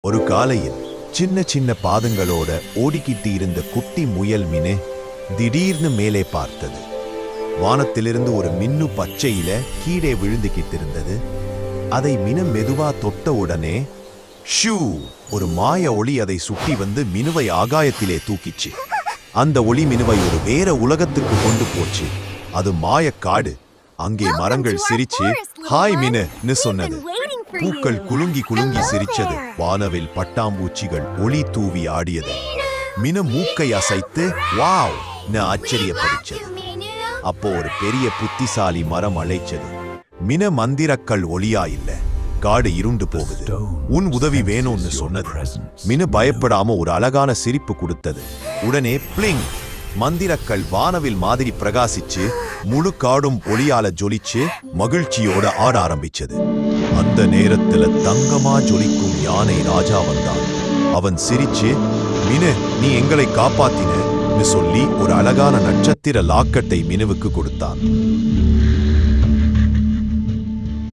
ஒரு காலையில் சின்ன சின்ன பாதங்களோட ஓடிக்கிட்டு இருந்த குட்டி முயல் மீனு திடீர்னு மேலே பார்த்தது. வானத்திலிருந்து ஒரு மின்னு பச்சையில கீழே விழுந்துகிட்டு இருந்தது. அதை மின மெதுவா தொட்ட உடனே ஷூ ஒரு மாய ஒளி அதை சுட்டி வந்து மினுவை ஆகாயத்திலே தூக்கிச்சு. அந்த ஒளி மினுவை ஒரு வேற உலகத்துக்கு கொண்டு போச்சு. அது மாயக்காடு. அங்கே மரங்கள் சிரிச்சு ஹாய் மினுன்னு சொன்னது. பூக்கள் குலுங்கி குலுங்கி சிரிச்சது. வானவில் பட்டாம்பூச்சிகள் ஒளி தூவி ஆடியது. மினு மூக்கை அசைத்து வாவ் ஆச்சரியப்படிச்சது. அப்போ ஒரு பெரிய புத்திசாலி மரம் அழைச்சது. மின மந்திரக்கள் ஒளியா இல்ல, காடு இருண்டு போகுது, உன் உதவி வேணும்னு சொன்னது. மினு பயப்படாம ஒரு அழகான சிரிப்பு கொடுத்தது. உடனே பிளிங் மந்திரக்கள் வானவில் மாதிரி பிரகாசிச்சு முழு காடும் ஒளியால ஜொலிச்சு மகிழ்ச்சியோட ஆட ஆரம்பிச்சது. அந்த நேரத்துல தங்கமா ஜொலிக்கும் யானை ராஜா வந்தான். அவன் சிரிச்சு மினு நீ எங்களை காப்பாத்தினு சொல்லி ஒரு அழகான நட்சத்திர லாக்கெட்டை மினுவுக்கு கொடுத்தான்.